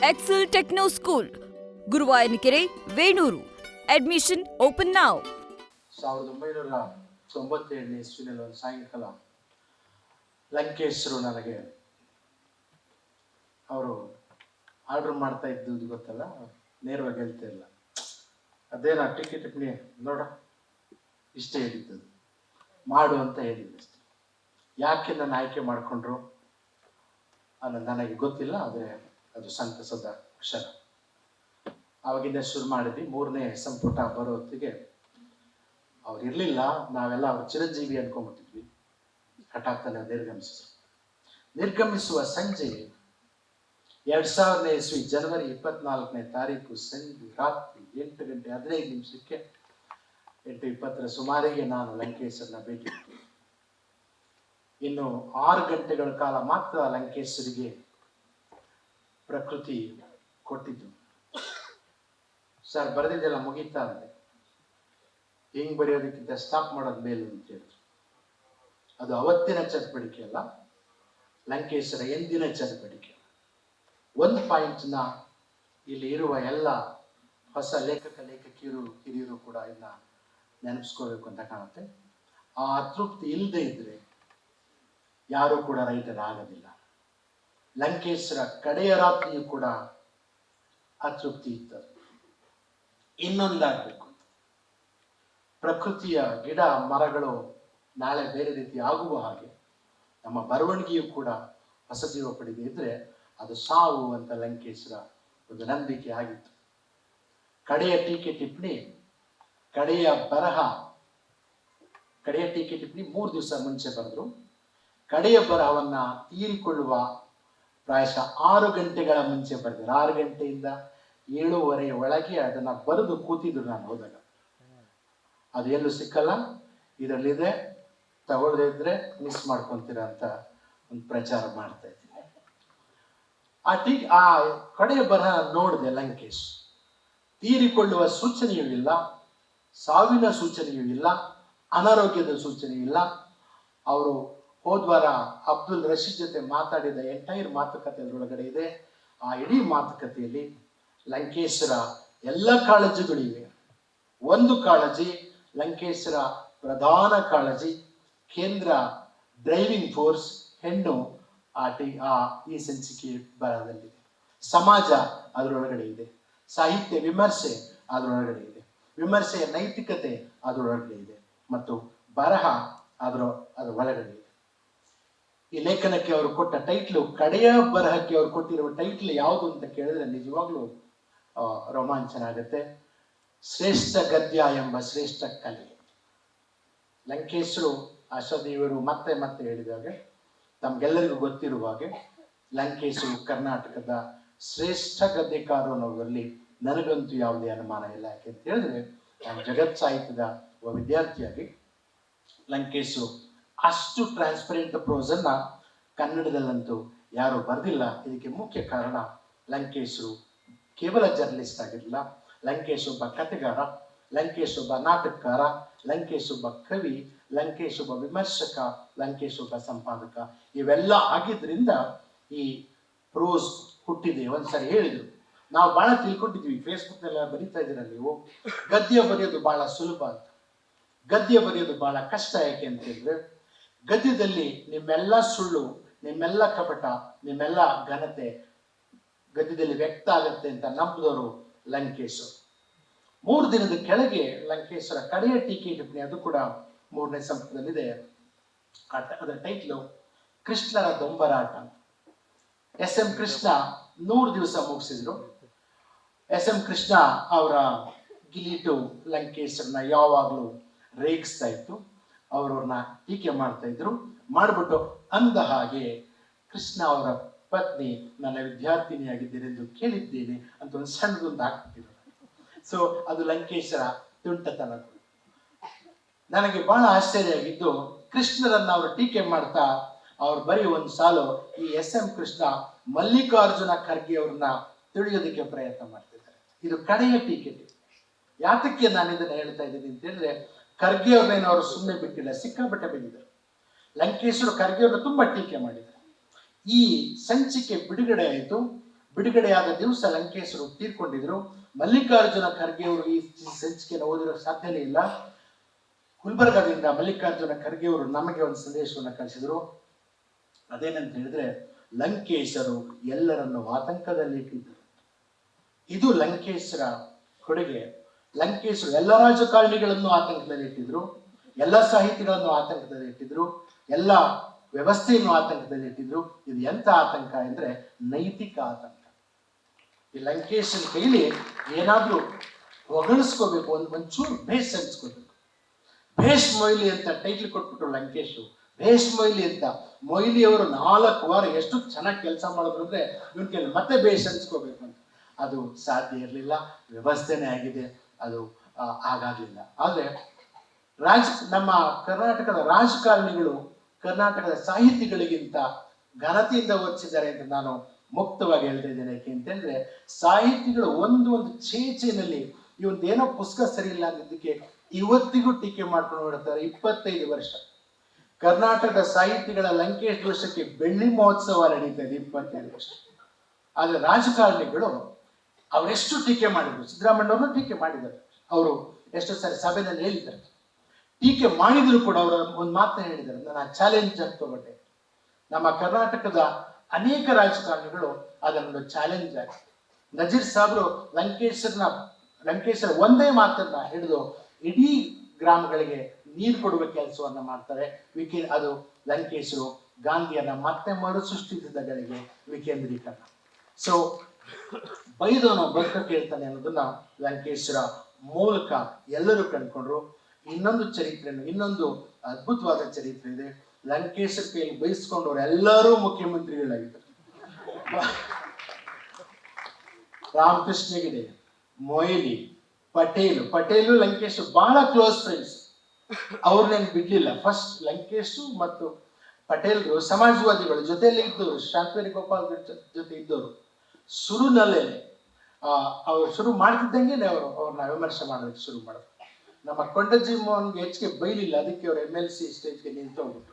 Excel techno school, Guruvayanakere, Venur. Admission open now. 1997 ಇಸ್ವಿನಲ್ಲಿ ಒಂದು ಸಾಯಂಕಾಲ ಲಂಕೇಶ್ರು ನನಗೆ ಅವರು ಆರ್ಡರ್ ಮಾಡ್ತಾ ಇದ್ದುದು ಗೊತ್ತಲ್ಲ, ನೇರವಾಗಿ ಹೇಳ್ತಾ ಇಲ್ಲ, ಅದೇನ ಟಿಕೆಟ್ ನೋಡ ಇಷ್ಟೇ ಹೇಳಿದ್ದದು, ಮಾಡು ಅಂತ ಹೇಳಿದ್ದಷ್ಟೆ. ಯಾಕೆ ನನ್ನ ಆಯ್ಕೆ ಮಾಡಿಕೊಂಡ್ರು ಅನ್ನೋದು ನನಗೆ ಗೊತ್ತಿಲ್ಲ, ಆದರೆ ಅದು ಸಂತಸದ ಕ್ಷಣ. ಆವಾಗಿಂದ ಶುರು ಮಾಡಿದ್ವಿ. 3ನೇ ಸಂಪುಟ ಬರೋ ಹೊತ್ತಿಗೆ ಅವ್ರು ಇರಲಿಲ್ಲ, ನಾವೆಲ್ಲ ಅವ್ರ ಚಿರಂಜೀವಿ ಅನ್ಕೊಂಡ್ಬಿಟ್ಟಿದ್ವಿ. ಹಠಾತ್ತನೆ ನಿರ್ಗಮಿಸುವ ಸಂಜೆ 2000ನೇ ಇಸ್ವಿ ಜನವರಿ 24ನೇ ತಾರೀಕು ಸಂಜೆ ರಾತ್ರಿ 8:15 8:20 ಸುಮಾರಿಗೆ ನಾನು ಲಂಕೇಶ್ವರನ ಭೇಟಿ. ಇನ್ನು 6 ಗಂಟೆಗಳ ಕಾಲ ಮಾತ್ರ ಲಂಕೇಶ್ವರಿಗೆ ಪ್ರಕೃತಿ ಕೊಟ್ಟಿದ್ದು. ಸರ್ ಬರೆದಿದ್ದೆಲ್ಲ ಮುಗೀತಾ ಅಂದೆ. ಹಿಂಗ್ ಬರೆಯೋದಕ್ಕಿಂತ ಸ್ಟಾಪ್ ಮಾಡೋದು ಮೇಲು ಅಂತ ಹೇಳಿದ್ರು. ಅದು ಅವತ್ತಿನ ಚಟುವಟಿಕೆ ಅಲ್ಲ, ಲಂಕೇಶ್ವರ ಎಂದಿನ ಚಟುವಟಿಕೆ. ಒಂದು ಪಾಯಿಂಟ್ನ ಇಲ್ಲಿ ಇರುವ ಎಲ್ಲ ಹೊಸ ಲೇಖಕಿಯರು ಕೂಡ ಇದನ್ನ ನೆನಪಿಸ್ಕೋಬೇಕು ಅಂತ ಕಾಣುತ್ತೆ. ಆ ಅತೃಪ್ತಿ ಇಲ್ಲದೆ ಇದ್ರೆ ಯಾರು ಕೂಡ ರೈತರ ಆಗೋದಿಲ್ಲ. ಲಂಕೇಶ್ವರ ಕಡೆಯ ರಾತ್ರಿಯೂ ಕೂಡ ಅತೃಪ್ತಿ ಇತ್ತು. ಇನ್ನೊಂದಾಗಬೇಕು, ಪ್ರಕೃತಿಯ ಗಿಡ ಮರಗಳು ನಾಳೆ ಬೇರೆ ರೀತಿ ಆಗುವ ಹಾಗೆ ನಮ್ಮ ಬರವಣಿಗೆಯೂ ಕೂಡ ಹೊಸ ಜೀವ ಪಡೆದೇ ಇದ್ರೆ ಅದು ಸಾವು ಅಂತ ಲಂಕೇಶ್ವರ ಒಂದು ನಂಬಿಕೆ ಆಗಿತ್ತು. ಕಡೆಯ ಟೀಕೆ ಟಿಪ್ಪಣಿ 3 ದಿವಸ ಮುಂಚೆ ಬರೆದ್ರು. ಕಡೆಯ ಬರಹವನ್ನ ತೀರಿಕೊಳ್ಳುವ ಪ್ರಾಯಶಃ 6 ಗಂಟೆಗಳ ಮುಂಚೆ ಬರೆದರು. 6 ಗಂಟೆಯಿಂದ 7:30 ಒಳಗೆ ಅದನ್ನ ಬರೆದು ಕೂತಿದ್ರು. ನಾನು ಹೋದಾಗ ಅದು ಎಲ್ಲೂ ಸಿಕ್ಕಲ್ಲ, ಇದರಲ್ಲಿದೆ, ತಗೊಳ್ಳದೇ ಇದ್ರೆ ಮಿಸ್ ಮಾಡ್ಕೊಂತೀರ ಅಂತ ಒಂದು ಪ್ರಚಾರ ಮಾಡ್ತಾ ಇದ್ದೀನಿ. ಆ ಕಡೆಯ ಬರಹ ನೋಡಿದೆ. ಲಂಕೇಶ್ ತೀರಿಕೊಳ್ಳುವ ಸೂಚನೆಯೂ ಇಲ್ಲ, ಸಾವಿನ ಸೂಚನೆಯೂ ಇಲ್ಲ, ಅನಾರೋಗ್ಯದ ಸೂಚನೆಯೂ ಇಲ್ಲ. ಅವರು ಹೋದ್ವಾರ ಅಬ್ದುಲ್ ರಶೀದ್ ಜೊತೆ ಮಾತಾಡಿದ ಎಂಟೈರ್ ಮಾತುಕತೆ ಅದರೊಳಗಡೆ ಇದೆ. ಆ ಇಡೀ ಮಾತುಕತೆಯಲ್ಲಿ ಲಂಕೇಶ್ವರ ಎಲ್ಲ ಕಾಳಜಿಗಳಿವೆ. ಒಂದು ಕಾಳಜಿ, ಲಂಕೇಶ್ವರ ಪ್ರಧಾನ ಕಾಳಜಿ, ಕೇಂದ್ರ ಡ್ರೈವಿಂಗ್ ಫೋರ್ಸ್ ಹೆಣ್ಣು ಈ ಸಂಚಿಕೆ ಬರಹದಲ್ಲಿದೆ. ಸಮಾಜ ಅದರೊಳಗಡೆ ಇದೆ, ಸಾಹಿತ್ಯ ವಿಮರ್ಶೆ ಅದರೊಳಗಡೆ ಇದೆ, ವಿಮರ್ಶೆಯ ನೈತಿಕತೆ ಅದರೊಳಗಡೆ ಇದೆ, ಮತ್ತು ಬರಹ ಅದರ ಒಳಗಡೆ ಇದೆ. ಈ ಲೇಖನಕ್ಕೆ ಅವರು ಕೊಟ್ಟ ಟೈಟ್ಲು, ಕಡೆಯ ಬರಹಕ್ಕೆ ಅವರು ಕೊಟ್ಟಿರುವ ಟೈಟ್ಲ್ ಯಾವುದು ಅಂತ ಕೇಳಿದ್ರೆ ನಿಜವಾಗ್ಲೂ ರೋಮಾಂಚನ ಆಗುತ್ತೆ. ಶ್ರೇಷ್ಠ ಗದ್ಯ ಎಂಬ ಶ್ರೇಷ್ಠ ಕಲೆ. ಲಂಕೇಶ್ರು ಅಶ್ವದೇವರು ಮತ್ತೆ ಹೇಳಿದಾಗ ತಮ್ಗೆಲ್ಲರಿಗೂ ಗೊತ್ತಿರುವ ಹಾಗೆ ಲಂಕೇಶರು ಕರ್ನಾಟಕದ ಶ್ರೇಷ್ಠ ಗದ್ಯಕಾರರು ಅನ್ನೋದರಲ್ಲಿ ನನಗಂತೂ ಯಾವುದೇ ಅನುಮಾನ ಇಲ್ಲ. ಯಾಕೆ ಅಂತ ಹೇಳಿದ್ರೆ ನಾನು ಜಗತ್ ಸಾಹಿತ್ಯದ ವಿದ್ಯಾರ್ಥಿಯಾಗಿ ಲಂಕೇಶರು ಅಷ್ಟು ಟ್ರಾನ್ಸ್ಪರೆಂಟ್ ಪ್ರೋಸನ್ನ ಕನ್ನಡದಲ್ಲಂತೂ ಯಾರು ಬರೆದಿಲ್ಲ. ಇದಕ್ಕೆ ಮುಖ್ಯ ಕಾರಣ ಲಂಕೇಶರು ಕೇವಲ ಜರ್ನಲಿಸ್ಟ್ ಆಗಿರಲಿಲ್ಲ. ಲಂಕೇಶ್ ಒಬ್ಬ ಕಥೆಗಾರ, ಲಂಕೇಶ್ ಒಬ್ಬ ನಾಟಕಕಾರ, ಲಂಕೇಶ್ ಒಬ್ಬ ಕವಿ, ಲಂಕೇಶ್ ಒಬ್ಬ ವಿಮರ್ಶಕ, ಲಂಕೇಶ್ ಒಬ್ಬ ಸಂಪಾದಕ. ಇವೆಲ್ಲ ಆಗಿದ್ರಿಂದ ಈ ಪ್ರೋಸ್ ಹುಟ್ಟಿದೆ. ಒಂದ್ಸರಿ ಹೇಳಿದ್ರು, ನಾವು ಬಹಳ ತಿಳ್ಕೊಂಡಿದ್ವಿ, ಫೇಸ್ಬುಕ್ನೆಲ್ಲ ಬರೀತಾ ಇದ್ದೀರ ನೀವು, ಗದ್ಯ ಬರೆಯೋದು ಬಹಳ ಸುಲಭ ಅಂತ. ಗದ್ಯ ಬರೆಯೋದು ಬಹಳ ಕಷ್ಟ. ಯಾಕೆ ಅಂತ ಹೇಳಿದ್ರೆ ಗದ್ಯದಲ್ಲಿ ನಿಮ್ಮೆಲ್ಲ ಸುಳ್ಳು, ನಿಮ್ಮೆಲ್ಲ ಕಪಟ, ನಿಮ್ಮೆಲ್ಲ ಘನತೆ ಗದ್ಯದಲ್ಲಿ ವ್ಯಕ್ತ ಆಗತ್ತೆ ಅಂತ ನಂಬಿದವರು ಲಂಕೇಶ್. 3 ದಿನದ ಕೆಳಗೆ ಲಂಕೇಶ್ವರ ಕಡೆಯ ಟೀಕೆ ಟಿಪ್ಪಣಿ, ಅದು ಕೂಡ 3ನೇ ಸಂಪುಟದಲ್ಲಿದೆ. ಅದರ ಟೈಟ್ಲು ಕೃಷ್ಣರ ದೊಂಬರಾಟ. ಎಸ್.ಎಂ. ಕೃಷ್ಣ 100 ದಿವಸ ಮುಗಿಸಿದ್ರು. ಎಸ್.ಎಂ. ಕೃಷ್ಣ ಅವರ ಗಿಲೀಟು ಲಂಕೇಶ್ವರನ ಯಾವಾಗಲೂ ರೇಗಿಸ್ತಾ ಇತ್ತು. ಅವ್ರವ್ರನ್ನ ಟೀಕೆ ಮಾಡ್ತಾ ಇದ್ರು. ಮಾಡ್ಬಿಟ್ಟು ಅಂದ ಹಾಗೆ, ಕೃಷ್ಣ ಅವರ ಪತ್ನಿ ನನ್ನ ವಿದ್ಯಾರ್ಥಿನಿಯಾಗಿದ್ದೀರೆಂದು ಕೇಳಿದ್ದೇನೆ ಅಂತ ಒಂದು ಸಣ್ಣದೊಂದು ಹಾಕ್ಬಿಟ್ಟಿದ್ರು. ಸೊ ಅದು ಲಂಕೇಶ್ವರ ತುಂಟತನ. ನನಗೆ ಬಹಳ ಆಶ್ಚರ್ಯ ಆಗಿದ್ದು, ಕೃಷ್ಣರನ್ನ ಅವರು ಟೀಕೆ ಮಾಡ್ತಾ ಅವ್ರು ಬರೀ ಒಂದು ಸಾಲು ಈ ಎಸ್.ಎಂ. ಕೃಷ್ಣ ಮಲ್ಲಿಕಾರ್ಜುನ ಖರ್ಗೆ ಅವ್ರನ್ನ ತಿಳಿಯೋದಕ್ಕೆ ಪ್ರಯತ್ನ ಮಾಡ್ತಿದ್ದಾರೆ. ಇದು ಕಡೆಯ ಟೀಕೆ. ಯಾತಕ್ಕೆ ನಾನು ಇದನ್ನ ಹೇಳ್ತಾ ಇದ್ದೀನಿ ಅಂತ ಹೇಳಿದ್ರೆ, ಖರ್ಗೆ ಅವ್ರನ್ನೇನು ಅವರು ಸುಮ್ಮನೆ ಬಿಟ್ಟಿಲ್ಲ, ಸಿಕ್ಕಾಪಟ್ಟೆ ಬೆಳೆದಿದ್ದಾರೆ. ಲಂಕೇಶ್ವರ ಖರ್ಗೆ ಅವ್ರನ್ನ ತುಂಬಾ ಟೀಕೆ ಮಾಡಿದ್ದಾರೆ. ಈ ಸಂಚಿಕೆ ಬಿಡುಗಡೆ ಆಯಿತು. ಬಿಡುಗಡೆಯಾದ ದಿವಸ ಲಂಕೇಶರು ತೀರ್ಕೊಂಡಿದ್ರು. ಮಲ್ಲಿಕಾರ್ಜುನ ಖರ್ಗೆ ಅವರು ಈ ಸಂಚಿಕೆಯನ್ನು ಓದಿರೋ ಸಾಧ್ಯನೇ ಇಲ್ಲ. ಗುಲ್ಬರ್ಗಾದಿಂದ ಮಲ್ಲಿಕಾರ್ಜುನ ಖರ್ಗೆ ಅವರು ನಮಗೆ ಒಂದು ಸಂದೇಶವನ್ನು ಕಳಿಸಿದ್ರು. ಅದೇನಂತ ಹೇಳಿದ್ರೆ, ಲಂಕೇಶರು ಎಲ್ಲರನ್ನು ಆತಂಕದಲ್ಲಿ ಇಟ್ಟಿದ್ದರು. ಇದು ಲಂಕೇಶರ ಕೊಡುಗೆ. ಲಂಕೇಶರು ಎಲ್ಲ ರಾಜಕಾರಣಿಗಳನ್ನು ಆತಂಕದಲ್ಲಿ ಇಟ್ಟಿದ್ರು, ಎಲ್ಲ ಸಾಹಿತಿಗಳನ್ನು ಆತಂಕದಲ್ಲಿ ಇಟ್ಟಿದ್ರು, ಎಲ್ಲ ವ್ಯವಸ್ಥೆಯನ್ನು ಆತಂಕದಲ್ಲಿ ಇಟ್ಟಿದ್ರು. ಇದು ಎಂತ ಆತಂಕ ಅಂದ್ರೆ ನೈತಿಕ ಆತಂಕ. ಈ ಲಂಕೇಶನ ಕೈಲಿ ಏನಾದ್ರೂ ಹೊಗಳಿಸ್ಕೋಬೇಕು, ಒಂಚೂರು ಭೇಷ್ ಅನ್ಸ್ಕೋಬೇಕು. ಭೇಷ್ ಮೊಯ್ಲಿ ಅಂತ ಟೈಟ್ಲ್ ಕೊಟ್ಬಿಟ್ರು ಲಂಕೇಶ್. ಭೇಷ್ ಮೊಯ್ಲಿ ಅಂತ. ಮೊಯ್ಲಿಯವರು 4 ವಾರ ಎಷ್ಟು ಚೆನ್ನಾಗಿ ಕೆಲಸ ಮಾಡಿದ್ರು ಅಂದ್ರೆ ಇವನ್ ಕೈಲಿ ಮತ್ತೆ ಭೇಷ್ ಅನ್ಸ್ಕೋಬೇಕು ಅಂತ. ಅದು ಸಾಧ್ಯ ಇರಲಿಲ್ಲ. ವ್ಯವಸ್ಥೆನೇ ಆಗಿದೆ, ಅದು ಆಗಾಗ್ಲಿಲ್ಲ. ಆದ್ರೆ ನಮ್ಮ ಕರ್ನಾಟಕದ ರಾಜಕಾರಣಿಗಳು ಕರ್ನಾಟಕದ ಸಾಹಿತಿಗಳಿಗಿಂತ ಘನತೆಯಿಂದ ಓದಿಸಿದ್ದಾರೆ ಅಂತ ನಾನು ಮುಕ್ತವಾಗಿ ಹೇಳ್ತಾ ಇದ್ದೇನೆ. ಯಾಕೆ ಅಂತಂದ್ರೆ ಸಾಹಿತಿಗಳು ಒಂದು ಚೇಚಿನಲ್ಲಿ ಇವೊಂದೇನೋ ಪುಸ್ತಕ ಸರಿ ಇಲ್ಲ ಅಂದಿದ್ದಕ್ಕೆ ಇವತ್ತಿಗೂ ಟೀಕೆ ಮಾಡ್ಕೊಂಡು ಹೊಡ್ತಾರೆ. 25 ವರ್ಷ ಕರ್ನಾಟಕದ ಸಾಹಿತಿಗಳ ಲಂಕೇಶ್ ದೋಷಕ್ಕೆ ಬೆಳ್ಳಿ ಮಹೋತ್ಸವ ನಡೀತಾ ಇದೆ, 25 ವರ್ಷ. ಆದ್ರೆ ರಾಜಕಾರಣಿಗಳು ಅವರೆಷ್ಟು ಟೀಕೆ ಮಾಡಿದ್ರು, ಸಿದ್ದರಾಮಯ್ಯವ್ರನ್ನು ಟೀಕೆ ಮಾಡಿದ್ದಾರೆ. ಅವರು ಎಷ್ಟು ಸಾರಿ ಸಭೆಯಲ್ಲಿ ಹೇಳಿದ್ದಾರೆ. ಟೀಕೆ ಮಾಡಿದ್ರು ಕೂಡ ಅವರು ಒಂದು ಮಾತನ್ನ ಹೇಳಿದ್ದಾರೆ, ನಾನು ಚಾಲೆಂಜ್ ಅಂತ ತಗೊಂಡೆ. ನಮ್ಮ ಕರ್ನಾಟಕದ ಅನೇಕ ರಾಜಕಾರಣಿಗಳು ಅದನ್ನು ಚಾಲೆಂಜ್ ಆಗಿ ನಜೀರ್ ಸಾಬ್ರು ಲಂಕೇಶರ ಒಂದೇ ಮಾತನ್ನ ಹಿಡಿದು ಇಡೀ ಗ್ರಾಮಗಳಿಗೆ ನೀರು ಕೊಡುವ ಕೆಲಸವನ್ನ ಮಾಡ್ತಾರೆ. ಅದು ಲಂಕೇಶರು ಗಾಂಧಿಯನ್ನ ಮತ್ತೆ ಮರುಸೃಷ್ಟಿಸಿದ ಗಳಿಗೆ ವಿಕೇಂದ್ರೀಕರಣ. ಸೊ ಬೈದವನು ಬದುಕ ಕೇಳ್ತಾನೆ ಅನ್ನೋದನ್ನ ಲಂಕೇಶರ ಮೂಲಕ ಎಲ್ಲರೂ ಕಂಡುಕೊಂಡ್ರು. ಇನ್ನೊಂದು ಅದ್ಭುತವಾದ ಚರಿತ್ರೆ ಇದೆ. ಲಂಕೇಶರ ಕೈಯಲ್ಲಿ ಬಯಸ್ಕೊಂಡವ್ರು ಎಲ್ಲರೂ ಮುಖ್ಯಮಂತ್ರಿಗಳಾಗಿದ್ದಾರೆ. ರಾಮಕೃಷ್ಣ ಹೆಗಡೆ, ಮೊಯ್ಲಿ, ಪಟೇಲು ಲಂಕೇಶ್ ಬಹಳ ಕ್ಲೋಸ್ ಫ್ರೆಂಡ್ಸ್. ಅವ್ರನ್ನೇನು ಬಿಡ್ಲಿಲ್ಲ. ಫಸ್ಟ್ ಲಂಕೇಶ್ ಮತ್ತು ಪಟೇಲ್ರು ಸಮಾಜವಾದಿಗಳು ಜೊತೆಯಲ್ಲಿ ಇದ್ದವರು, ಶಾಂತವೇರಿ ಗೋಪಾಲ್ ಜೊತೆ ಇದ್ದವರು. ಶುರುನಲ್ಲೇನೆ ಅವ್ರು ಶುರು ಮಾಡ್ತಿದ್ದಂಗೆ ಅವ್ರನ್ನ ವಿಮರ್ಶೆ ಮಾಡೋದಕ್ಕೆ ಶುರು ಮಾಡಿದ್ರು. ನಮ್ಮ ಕೊಂಡಜ್ಜಿ ಮೋಹನ್ಗೆ ಹೆಚ್ಚಿಗೆ ಬೈಲಿಲ್ಲ, ಅದಕ್ಕೆ ಅವ್ರು MLC ಸ್ಟೇಜ್ಗೆ ನಿಂತೋಗ್ಬಿಟ್ರು.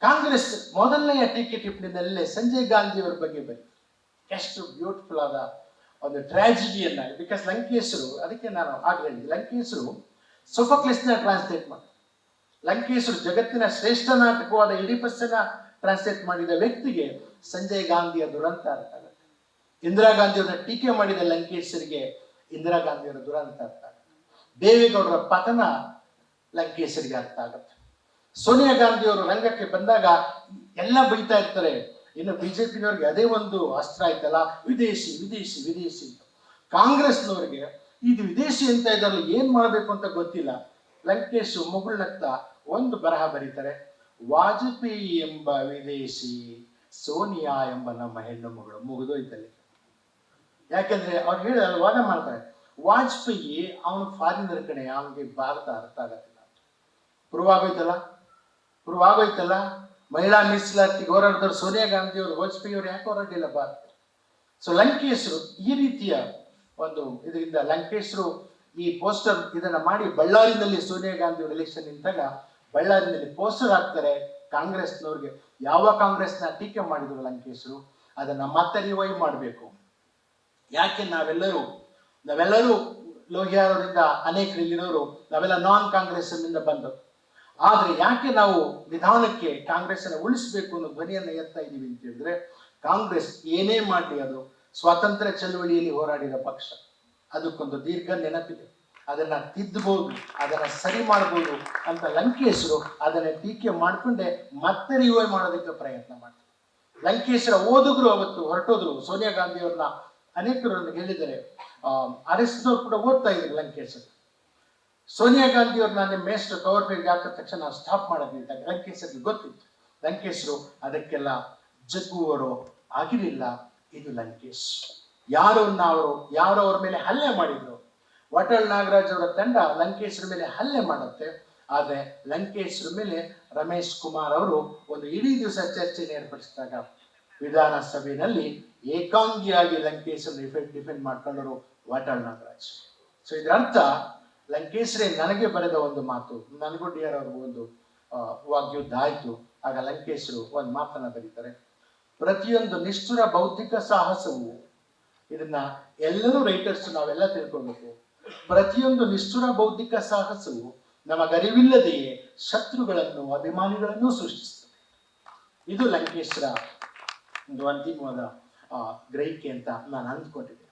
ಕಾಂಗ್ರೆಸ್ ಮೊದಲನೆಯ ಟೀಕೆ ಟಿಪ್ಪಣಿನಲ್ಲೇ ಸಂಜಯ್ ಗಾಂಧಿ ಅವರ ಬಗ್ಗೆ ಬರೀ ಎಷ್ಟು ಬ್ಯೂಟಿಫುಲ್ ಆದ ಒಂದು ಟ್ರಾಜಿಡಿಯನ್ನ. ಬಿಕಾಸ್ ಲಂಕೇಶರು, ಅದಕ್ಕೆ ನಾನು ಆಗ್ಲೇ ಹೇಳಿದೆ, ಲಂಕೇಶರು ಸೊಫೋಕ್ಲಿಸ್ನ ಟ್ರಾನ್ಸ್ಲೇಟ್ ಮಾಡಿ, ಲಂಕೇಶರು ಜಗತ್ತಿನ ಶ್ರೇಷ್ಠ ನಾಟಕವಾದ ಎಡಿಪಸ್ಸನ್ನ ಟ್ರಾನ್ಸ್ಲೇಟ್ ಮಾಡಿದ ವ್ಯಕ್ತಿಗೆ ಸಂಜಯ್ ಗಾಂಧಿಯ ದುರಂತ ಅರ್ಥ ಆಗುತ್ತೆ. ಇಂದಿರಾ ಗಾಂಧಿಯವರನ್ನ ಟೀಕೆ ಮಾಡಿದ ಲಂಕೇಶರಿಗೆ ಇಂದಿರಾ ಗಾಂಧಿಯವರ ದುರಂತ ಅರ್ಥ ಆಗುತ್ತೆ. ದೇವೇಗೌಡರ ಪತನ ಲಂಕೇಶರಿಗೆ ಅರ್ಥ ಆಗುತ್ತೆ. ಸೋನಿಯಾ ಗಾಂಧಿಯವರು ರಂಗಕ್ಕೆ ಬಂದಾಗ ಎಲ್ಲ ಬೈತಾ ಇರ್ತಾರೆ. ಇನ್ನು ಬಿಜೆಪಿನವ್ರಿಗೆ ಅದೇ ಒಂದು ಅಸ್ತ್ರ ಆಯ್ತಲ್ಲ, ವಿದೇಶಿ ವಿದೇಶಿ ವಿದೇಶಿ. ಕಾಂಗ್ರೆಸ್ನವ್ರಿಗೆ ಇದು ವಿದೇಶಿ ಅಂತ ಇದಾರಲ್ಲ, ಏನ್ ಮಾಡ್ಬೇಕು ಅಂತ ಗೊತ್ತಿಲ್ಲ. ಲಂಕೇಶ್ ಮುಗುಳ್ನತ್ತ ಒಂದು ಬರಹ ಬರೀತಾರೆ, ವಾಜಪೇಯಿ ಎಂಬ ವಿದೇಶಿ, ಸೋನಿಯಾ ಎಂಬ ನಮ್ಮ ಹೆಣ್ಣು ಮಗಳು. ಮುಗಿದೋಯ್ತಲ್ಲಿ. ಯಾಕೆಂದ್ರೆ ಅವ್ರು ಹೇಳಿ ಅಲ್ಲಿ ವಾದ ಮಾಡ್ತಾರೆ, ವಾಜಪೇಯಿ ಅವನು ಫಾರಿನರ್ ಕಡೆ, ಅವನಿಗೆ ಭಾರತ ಅರ್ಥ ಆಗತ್ತಿಲ್ಲ. ಪ್ರೂವ್ ಆಗೋಯ್ತಲ್ಲ. ಮಹಿಳಾ ಮೀಸಲಾತಿಗೆ ಹೋರಾಡಿದವರು ಸೋನಿಯಾ ಗಾಂಧಿ ಅವರು, ವಾಜಪೇಯಿ ಅವರು ಯಾಕೆ ಹೋರಾಡಲಿಲ್ಲ ಭಾರತ? ಸೊ ಲಂಕೇಶರು ಈ ರೀತಿಯ ಒಂದು ಇದರಿಂದ ಲಂಕೇಶರು ಈ ಪೋಸ್ಟರ್ ಇದನ್ನ ಮಾಡಿ ಬಳ್ಳಾರಿನಲ್ಲಿ ಸೋನಿಯಾ ಗಾಂಧಿ ಅವರು ಎಲೆಕ್ಷನ್ ನಿಂತಾಗ ಬಳ್ಳಾರಿನಲ್ಲಿ ಪೋಸ್ಟರ್ ಹಾಕ್ತಾರೆ. ಕಾಂಗ್ರೆಸ್ನವ್ರಿಗೆ ಯಾವ ಕಾಂಗ್ರೆಸ್ನ ಟೀಕೆ ಮಾಡಿದ್ರು ಲಂಕೇಶರು, ಅದನ್ನ ಮತ್ತೆ ರಿವೈವ್ ಮಾಡಬೇಕು. ಯಾಕೆ ನಾವೆಲ್ಲರೂ ಲೋಹಿಯಾರವರಿಂದ ಅನೇಕರು ಇಲ್ಲಿರೋರು ನಾವೆಲ್ಲ ನಾನ್ ಕಾಂಗ್ರೆಸ್ ನಿಂದ ಬಂದವರು. ಆದ್ರೆ ಯಾಕೆ ನಾವು ನಿಧಾನಕ್ಕೆ ಕಾಂಗ್ರೆಸ್ ಅನ್ನು ಉಳಿಸಬೇಕು ಅನ್ನೋ ಧ್ವನಿಯನ್ನ ಎತ್ತಾ ಇದೀವಿ ಅಂತ ಹೇಳಿದ್ರೆ, ಕಾಂಗ್ರೆಸ್ ಏನೇ ಮಾಡಲಿ ಅದು ಸ್ವಾತಂತ್ರ್ಯ ಚಳವಳಿಯಲ್ಲಿ ಹೋರಾಡಿದ ಪಕ್ಷ. ಅದಕ್ಕೊಂದು ದೀರ್ಘ ನೆನಪಿದೆ. ಅದನ್ನ ತಿದ್ದಬಹುದು, ಅದನ್ನ ಸರಿ ಮಾಡಬಹುದು ಅಂತ ಲಂಕೇಶರು ಅದನ್ನ ಟೀಕೆ ಮಾಡ್ಕೊಂಡೆ ಮತ್ತೆ ರಿವೈವ್ ಮಾಡೋದಕ್ಕೆ ಪ್ರಯತ್ನ ಮಾಡ್ತಾರೆ. ಲಂಕೇಶರ ಓದುಗರು ಅವತ್ತು ಹೊರಟೋದ್ರು. ಸೋನಿಯಾ ಗಾಂಧಿ ಅವ್ರನ್ನ ಅನೇಕರು ಹೇಳಿದ್ದಾರೆ, ಅರೆಸ್ಟ್ನವ್ರು ಕೂಡ ಓದ್ತಾ ಇದ್ರು ಲಂಕೇಶರ್. ಸೋನಿಯಾ ಗಾಂಧಿ ಅವ್ರು ನಾನು ಮೇಸ್ಟ್ ಕವರ್ ಪೇಜ್ ಹಾಕಿದ ತಕ್ಷಣ ನಾವು ಸ್ಟಾಪ್ ಮಾಡೋದಿಲ್ಲ. ಲಂಕೇಶರ್ಗೆ ಗೊತ್ತಿತ್ತು. ಲಂಕೇಶರು ಅದಕ್ಕೆಲ್ಲ ಜಗ್ಗುವರು ಆಗಿರಲಿಲ್ಲ. ಇದು ಲಂಕೇಶ್. ಯಾರು ಅವ್ರ ಮೇಲೆ ಹಲ್ಲೆ ಮಾಡಿದ್ರು, ವಾಟಾಳ್ ನಾಗರಾಜ್ ಅವರ ತಂಡ ಲಂಕೇಶ್ರ ಮೇಲೆ ಹಲ್ಲೆ ಮಾಡುತ್ತೆ. ಆದ್ರೆ ಲಂಕೇಶ್ರ ಮೇಲೆ ರಮೇಶ್ ಕುಮಾರ್ ಅವರು ಒಂದು ಇಡೀ ದಿವಸ ಚರ್ಚೆಯನ್ನು ಏರ್ಪಡಿಸಿದಾಗ ವಿಧಾನಸಭೆಯಲ್ಲಿ ಏಕಾಂಗಿಯಾಗಿ ಲಂಕೇಶ್ರನ್ನು ಡಿಫೆಂಡ್ ಮಾಡ್ಕೊಂಡರು ವಾಟಾಳ್ ನಾಗರಾಜ್. ಸೊ ಇದರ ಅರ್ಥ ಲಂಕೇಶ್ರೇ ನನಗೆ ಬರೆದ ಒಂದು ಮಾತು, ನನಗೂ ಡಿ ಆರ್ ಅವ್ರಿಗೂ ಒಂದು ವಾಗ್ಯುದ್ಧ ಆಯ್ತು. ಆಗ ಲಂಕೇಶರು ಒಂದು ಮಾತನ್ನ ಬರೀತಾರೆ, ಪ್ರತಿಯೊಂದು ನಿಷ್ಠುರ ಬೌದ್ಧಿಕ ಸಾಹಸವು, ಇದನ್ನ ಎಲ್ಲರೂ ರೈಟರ್ಸ್ ನಾವೆಲ್ಲ ತಿಳ್ಕೊಳ್ಬೇಕು, ಪ್ರತಿಯೊಂದು ನಿಷ್ಠುರ ಬೌದ್ಧಿಕ ಸಾಹಸವು ನಮಗರಿವಿಲ್ಲದೆಯೇ ಶತ್ರುಗಳನ್ನು ಅಭಿಮಾನಿಗಳನ್ನು ಸೃಷ್ಟಿಸ್ತದೆ. ಇದು ಲಂಕೇಶರ ಒಂದು ಅಂತಿಮವಾದ ಗ್ರಹಿಕೆ ಅಂತ ನಾನು ಅಂದ್ಕೊಂಡಿದ್ದೆ.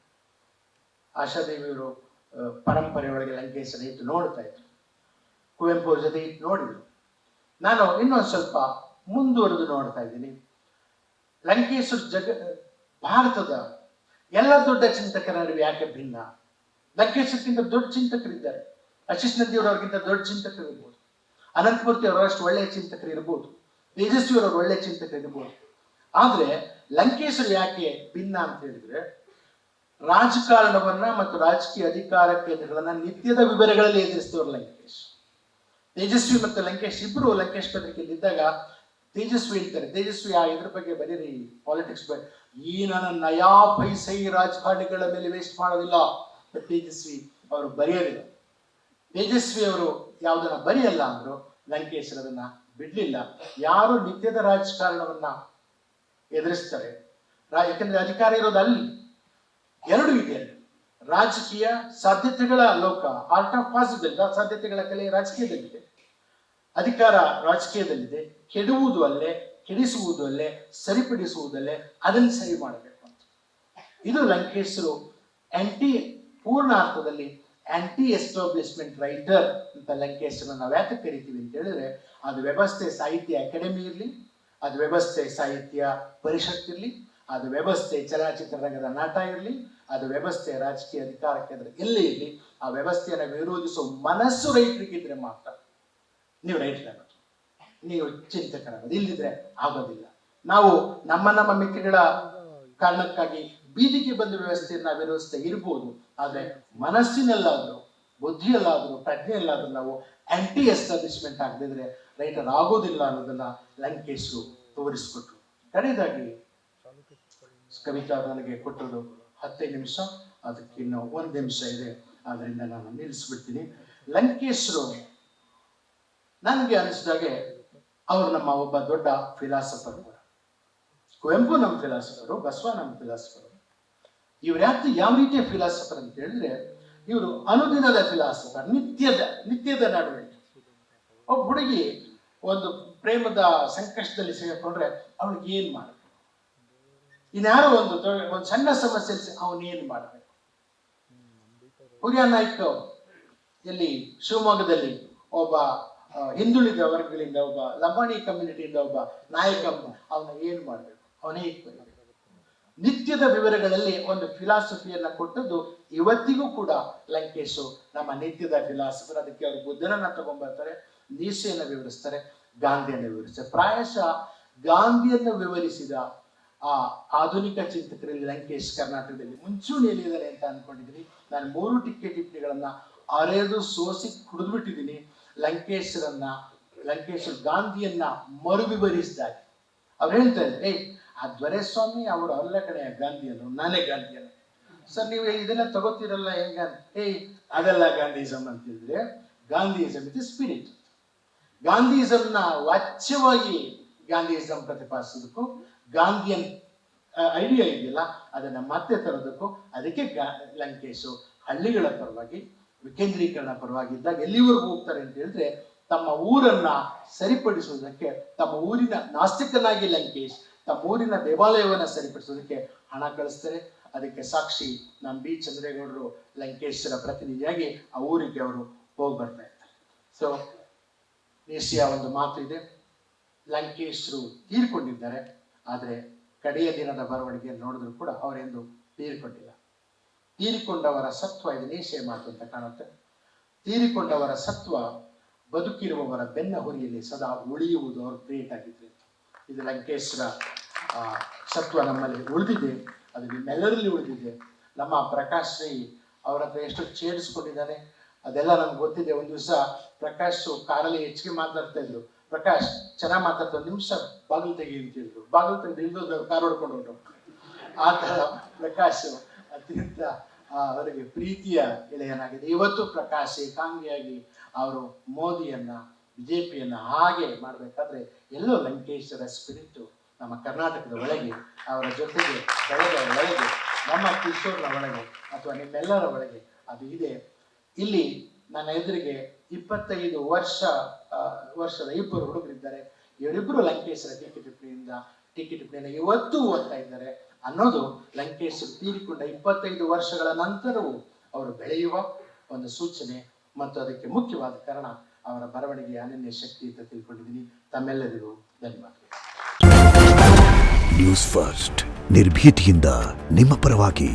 ಆಶಾದೇವಿಯವರು ಪರಂಪರೆ ಒಳಗೆ ಲಂಕೇಶರ ಇಟ್ಟು ನೋಡ್ತಾ ಇದ್ರು, ಕುವೆಂಪು ಅವ್ರ ಜೊತೆ ಇಟ್ಟು ನೋಡಿದ್ರು. ನಾನು ಇನ್ನೊಂದು ಸ್ವಲ್ಪ ಮುಂದುವರೆದು ನೋಡ್ತಾ ಇದ್ದೀನಿ. ಲಂಕೇಶ್ವರ ಭಾರತದ ಎಲ್ಲ ದೊಡ್ಡ ಚಿಂತಕರ ನಡುವೆ ಯಾಕೆ ಭಿನ್ನ? ಲಂಕೇಶ್ವರಕ್ಕಿಂತ ದೊಡ್ಡ ಚಿಂತಕರಿದ್ದಾರೆ, ಆಶೀಶ್ ನಂದಿಯವರವ್ರಿಗಿಂತ ದೊಡ್ಡ ಚಿಂತಕರು ಇರ್ಬೋದು, ಅನಂತಮೂರ್ತಿ ಅವರಷ್ಟು ಒಳ್ಳೆಯ ಚಿಂತಕರು ಇರ್ಬೋದು, ತೇಜಸ್ವಿಯವರವ್ರು ಒಳ್ಳೆಯ ಚಿಂತಕರು ಇರ್ಬೋದು. ಆದ್ರೆ ಲಂಕೇಶ್ವರ ಯಾಕೆ ಭಿನ್ನ ಅಂತ ಹೇಳಿದ್ರೆ, ರಾಜಕಾರಣವನ್ನ ಮತ್ತು ರಾಜಕೀಯ ಅಧಿಕಾರ ಕೇಂದ್ರಗಳನ್ನ ನಿತ್ಯದ ವಿವರಗಳಲ್ಲಿ ಎದುರಿಸಿದವರು ಲಂಕೇಶ್. ತೇಜಸ್ವಿ ಮತ್ತು ಲಂಕೇಶ್ ಇಬ್ರು ಲಂಕೇಶ್ ಪತ್ರಿಕೆಯಲ್ಲಿ ಇದ್ದಾಗ ತೇಜಸ್ವಿ ಹೇಳ್ತಾರೆ, ತೇಜಸ್ವಿ ಇದ್ರ ಬಗ್ಗೆ ಬರೀರಿ, ಪಾಲಿಟಿಕ್ಸ್ ಬಗ್ಗೆ, ಈ ನನ್ನ ನಯಾ ಪೈಸೆ ರಾಜಕಾರಣಿಗಳ ಮೇಲೆ ವೇಸ್ಟ್ ಮಾಡೋದಿಲ್ಲ. ತೇಜಸ್ವಿ ಅವರು ಬರೆಯೋದಿಲ್ಲ. ತೇಜಸ್ವಿ ಅವರು ಯಾವುದನ್ನ ಬರೆಯಲ್ಲ ಅಂದ್ರು, ಲಂಕೇಶ್ ಅದನ್ನ ಬಿಡ್ಲಿಲ್ಲ. ಯಾರು ನಿತ್ಯದ ರಾಜಕಾರಣವನ್ನ ಎದುರಿಸ್ತಾರೆ, ಯಾಕಂದ್ರೆ ಅಧಿಕಾರ ಇರೋದು ಅಲ್ಲಿ. ಎರಡು ಇದೆ, ರಾಜಕೀಯ ಸಾಧ್ಯತೆಗಳ ಲೋಕ, ಆರ್ಟ್ ಆಫ್ ಪಾಸಿಬಲ್, ಸಾಧ್ಯತೆಗಳ ಕಲೆ ರಾಜಕೀಯದಲ್ಲಿದೆ, ಅಧಿಕಾರ ರಾಜಕೀಯದಲ್ಲಿದೆ. ಕೆಡುವುದು ಅಲ್ಲೇ, ಕೆಡಿಸುವುದು ಅಲ್ಲೇ, ಸರಿಪಡಿಸುವುದಲ್ಲೇ, ಅದನ್ನು ಸರಿ ಮಾಡಬೇಕು ಅಂತ. ಇದು ಲಂಕೇಶರು ಪೂರ್ಣ ಅರ್ಥದಲ್ಲಿ ಆಂಟಿ ಎಸ್ಟಾಬ್ಲಿಷ್ಮೆಂಟ್ ರೈಟರ್ ಅಂತ ಲಂಕೇಶರನ್ನ ನಾವು ಯಾಕೆ ಕರಿತೀವಿ ಅಂತ ಹೇಳಿದ್ರೆ, ಅದು ವ್ಯವಸ್ಥೆ ಸಾಹಿತ್ಯ ಅಕಾಡೆಮಿ ಇರಲಿ, ಅದು ವ್ಯವಸ್ಥೆ ಸಾಹಿತ್ಯ ಪರಿಷತ್ ಇರಲಿ, ಅದು ವ್ಯವಸ್ಥೆ ಚಲನಚಿತ್ರ ರಂಗದ ನಾಟ ಇರಲಿ, ಅದು ವ್ಯವಸ್ಥೆ ರಾಜಕೀಯ ಅಧಿಕಾರ ಕೇಂದ್ರ ಎಲ್ಲೇ ಇರಲಿ, ಆ ವ್ಯವಸ್ಥೆಯನ್ನು ವಿರೋಧಿಸುವ ಮನಸ್ಸು ರೈತರಿಗಿದ್ರೆ ಮಾತ್ರ ನೀವು ರೈತರಾಗೋದು, ನೀವು ಚಿಂತಕರಾಗೋದು. ಇಲ್ಲಿದ್ರೆ ಆಗೋದಿಲ್ಲ. ನಾವು ನಮ್ಮ ಮಿತಿಗಳ ಕಾರಣಕ್ಕಾಗಿ ಬೀದಿಗೆ ಬಂದ ವ್ಯವಸ್ಥೆಯನ್ನ ವಿರೋಧಿಸ್ತಾ ಇರ್ಬೋದು, ಆದ್ರೆ ಮನಸ್ಸಿನಲ್ಲಾದ್ರೂ, ಬುದ್ಧಿಯಲ್ಲಾದ್ರೂ, ಪ್ರಜ್ಞೆಯಲ್ಲಾದ್ರೂ ನಾವು ಆಂಟಿ ಎಸ್ಟಾಬ್ಲಿಷ್ಮೆಂಟ್ ಆಗದಿದ್ರೆ ರೈತರಾಗೋದಿಲ್ಲ ಅನ್ನೋದನ್ನ ಲಂಕೇಶರು ತೋರಿಸ್ಕೊಟ್ರು. ಕಡೆಯದಾಗಿ ಕವಿತಾ ನನಗೆ ಕೊಟ್ಟರು 10 ನಿಮಿಷ, ಅದಕ್ಕೆ ಇನ್ನು 1 ನಿಮಿಷ ಇದೆ, ಆದ್ರಿಂದ ನಾನು ನಿಲ್ಲಿಸ್ಬಿಡ್ತೀನಿ. ಲಂಕೇಶರು ನನಗೆ ಅನಿಸಿದಾಗೆ ಅವರು ನಮ್ಮ ಒಬ್ಬ ದೊಡ್ಡ ಫಿಲಾಸಫರ್. ಕುವೆಂಪು ನಮ್ಮ ಫಿಲಾಸಫರು, ಬಸವ ನಮ್ಮ ಫಿಲಾಸಫರು. ಇವ್ರು ಯಾವ ರೀತಿಯ ಫಿಲಾಸಫರ್ ಅಂತ ಹೇಳಿದ್ರೆ, ಇವರು ಅನುದಿನದ ಫಿಲಾಸಫರ್, ನಿತ್ಯದ ನಡವಳಿಕೆ. ಒಬ್ಬ ಹುಡುಗಿ ಒಂದು ಪ್ರೇಮದ ಸಂಕಷ್ಟದಲ್ಲಿ ಸಿಗಾಕೊಂಡ್ರೆ ಅವಳಿಗೆ ಏನ್ ಮಾಡಬೇಕು, ಇನ್ಯಾರೋ ಒಂದು ಸಣ್ಣ ಸಮಸ್ಯೆ ಅವನೇನ್ ಮಾಡಬೇಕು. ಹುರಿಯಾ ನಾಯ್ಕ ಎಲ್ಲಿ ಶಿವಮೊಗ್ಗದಲ್ಲಿ ಒಬ್ಬ ಹಿಂದುಳಿದ ವರ್ಗಗಳಿಂದ, ಒಬ್ಬ ಲಂಬಾಣಿ ಕಮ್ಯುನಿಟಿಯಿಂದ ಒಬ್ಬ ನಾಯಕ, ಅವನ ಏನ್ ಮಾಡ್ಬೇಕು, ಅವನೇ ನಿತ್ಯದ ವಿವರಗಳಲ್ಲಿ ಒಂದು ಫಿಲಾಸಫಿಯನ್ನ ಕೊಟ್ಟದ್ದು ಇವತ್ತಿಗೂ ಕೂಡ ಲಂಕೇಶು ನಮ್ಮ ನಿತ್ಯದ ಫಿಲಾಸಫರ್. ಅದಕ್ಕೆ ಅವರು ಬುದ್ಧನನ್ನ ತಗೊಂಡ್ಬರ್ತಾರೆ, ನೀಸೆಯನ್ನು ವಿವರಿಸ್ತಾರೆ, ಗಾಂಧಿಯನ್ನು ವಿವರಿಸ್ತಾರೆ. ಪ್ರಾಯಶಃ ಗಾಂಧಿಯನ್ನು ವಿವರಿಸಿದ ಆ ಆಧುನಿಕ ಚಿಂತಕರಲ್ಲಿ ಲಂಕೇಶ್ ಕರ್ನಾಟಕದಲ್ಲಿ ಮುಂಚೂಣಿಯಲ್ಲಿದ್ದಾರೆ ಅಂತ ಅನ್ಕೊಂಡಿದ್ದೀನಿ. ನಾನು 3 ಟಿಪ್ಪಣಿಗಳನ್ನ ಅರೆದು ಸೋಸಿ ಕುಡಿದ್ಬಿಟ್ಟಿದ್ದೀನಿ. ಲಂಕೇಶ್ ಗಾಂಧಿಯನ್ನ ಮರುವಿವರಿಸಿದಾಗ ಅವ್ರು ಹೇಳ್ತಾ ಇದ್ದಾರೆ, ಆ ದೊರೆಸ್ವಾಮಿ ಅವರು ಅಲ್ಲ ಕಡೆ ಗಾಂಧಿಯನ್ನು, ನಾನೇ ಗಾಂಧಿಯನ್ನು. ಸರ್ ನೀವು ಇದೆಲ್ಲ ತಗೋತೀರಲ್ಲ ಹೆಂಗ? ಅದೆಲ್ಲ ಗಾಂಧಿಸಮ್ ಅಂತಿದ್ರೆ, ಗಾಂಧಿಯಿಸಮ್ ಇದು ಸ್ಪಿರಿಟ್. ಗಾಂಧಿಯಿಸಮ್ನ ವಾಚ್ಯವಾಗಿ ಗಾಂಧಿಯಿಸಮ್ ಪ್ರತಿಪಾದಿಸೋದಕ್ಕೂ, ಗಾಂಧಿಯನ್ ಐಡಿಯಾ ಇದೆಯಲ್ಲ ಅದನ್ನ ಮತ್ತೆ ತರೋದಕ್ಕೂ, ಅದಕ್ಕೆ ಲಂಕೇಶು ಹಳ್ಳಿಗಳ ಪರವಾಗಿ, ವಿಕೇಂದ್ರೀಕರಣ ಪರವಾಗಿ ಇದ್ದಾಗ ಎಲ್ಲಿವರೆಗೂ ಹೋಗ್ತಾರೆ ಅಂತ ಹೇಳಿದ್ರೆ, ತಮ್ಮ ಊರನ್ನ ಸರಿಪಡಿಸುವುದಕ್ಕೆ, ತಮ್ಮ ಊರಿನ ನಾಸ್ತಿಕನಾಗಿ ಲಂಕೇಶ್ ತಮ್ಮ ಊರಿನ ದೇವಾಲಯವನ್ನ ಸರಿಪಡಿಸೋದಕ್ಕೆ ಹಣ ಕಳಿಸ್ತಾರೆ. ಅದಕ್ಕೆ ಸಾಕ್ಷಿ ನಮ್ಮ ಬಿ ಚಂದ್ರೇಗೌಡರು ಲಂಕೇಶ್ವರ ಪ್ರತಿನಿಧಿಯಾಗಿ ಆ ಊರಿಗೆ ಅವರು ಹೋಗಿ ಬರ್ತಾ ಇರ್ತಾರೆ. ಸೊ ಏಷ್ಯಾ ಒಂದು ಮಾತು ಇದೆ, ಲಂಕೇಶ್ರು ತೀರ್ಕೊಂಡಿದ್ದಾರೆ, ಆದ್ರೆ ಕಡೆಯ ದಿನದ ಬರವಣಿಗೆ ನೋಡಿದ್ರು ಕೂಡ ಅವರೆಂದು ತೀರಿಕೊಂಡಿಲ್ಲ. ತೀರಿಕೊಂಡವರ ಸತ್ವ ಇದು ನೇಷೆಯ ಮಾತು ಅಂತ ಕಾಣುತ್ತೆ. ತೀರಿಕೊಂಡವರ ಸತ್ವ ಬದುಕಿರುವವರ ಬೆನ್ನ ಹುರಿಯಲ್ಲಿ ಸದಾ ಉಳಿಯುವುದು ಅವರು ಕ್ರಿಯೇಟ್ ಆಗಿದ್ರೆ. ಇದು ಲಂಕೇಶ್ವರ ಸತ್ವ ನಮ್ಮಲ್ಲಿ ಉಳಿದಿದೆ, ಅದು ನಿಮ್ಮೆಲ್ಲರಲ್ಲಿ ಉಳಿದಿದೆ. ನಮ್ಮ ಪ್ರಕಾಶ್ ರೈ ಅವರ ಹತ್ರ ಎಷ್ಟು ಚೇರಿಸ್ಕೊಂಡಿದ್ದಾನೆ ಅದೆಲ್ಲ ನಮ್ಗೆ ಗೊತ್ತಿದೆ. ಒಂದು ದಿವಸ ಪ್ರಕಾಶ್ ಕಾರಲ್ಲಿ ಹೆಚ್ಚಿಗೆ ಮಾತಾಡ್ತಾ ಇದ್ರು. ಪ್ರಕಾಶ್ ಚೆನ್ನಾಗಿ ಮಾತಾಡ್ತಾ, 1 ನಿಮಿಷ ಬಾಗಿಲು ತೆಗಿ ಅಂತಿದ್ರು. ಬಾಗಿಲು ತೆಗೆದು ಇಳಿದೋದು ಕಾರ್ ಹೊಡ್ಕೊಂಡು ಹೊರಟು. ಆ ತರ ಪ್ರಕಾಶ್ ಅತ್ಯಂತ ಅವರಿಗೆ ಪ್ರೀತಿಯ ಗೆಳೆಯನಾಗಿದೆ. ಇವತ್ತು ಪ್ರಕಾಶ್ ಏಕಾಂಗಿಯಾಗಿ ಅವರು ಮೋದಿಯನ್ನ BJPಯನ್ನು ಹಾಗೆ ಮಾಡಬೇಕಾದ್ರೆ ಎಲ್ಲೋ ಲಂಕೇಶರ ಸ್ಪಿರಿಟ್ಟು ನಮ್ಮ ಕರ್ನಾಟಕದ ಒಳಗೆ, ಅವರ ಜೊತೆಗೆ ಬೆಳೆದ ಒಳಗೆ, ನಮ್ಮ ಕಿಶೋರ್ನ ಒಳಗೆ ಅಥವಾ ನಿಮ್ಮೆಲ್ಲರ ಒಳಗೆ ಅದು ಇದೆ. ಇಲ್ಲಿ ನನ್ನ ಎದುರಿಗೆ 25 ವರ್ಷದ ಇಬ್ಬರು ಹುಡುಗರಿದ್ದಾರೆ. ಇವರಿಬ್ಬರು ಲಂಕೇಶರ ಟೀಕೆ ಟಿಪ್ಪಣಿಯಿಂದ ಇವತ್ತು ಓದ್ತಾ ಇದ್ದಾರೆ ಅನ್ನೋದು ಲಂಕೇಶರು ತೀರಿಕೊಂಡ 25 ವರ್ಷಗಳ ನಂತರವೂ ಅವರು ಬೆಳೆಯುವ ಒಂದು ಸೂಚನೆ ಮತ್ತು ಅದಕ್ಕೆ ಮುಖ್ಯವಾದ ಕಾರಣ ಅವರ ಬರವಣಿಗೆ ಅನನ್ಯ ಶಕ್ತಿ ಅಂತ ತಿಳ್ಕೊಂಡಿದ್ದೀನಿ. ತಮ್ಮೆಲ್ಲರಿಗೂ ಧನ್ಯವಾದಗಳು. ನ್ಯೂಸ್ ಫಸ್ಟ್ ನಿರ್ಭೀತಿಯಿಂದ ನಿಮ್ಮ ಪರವಾಗಿ.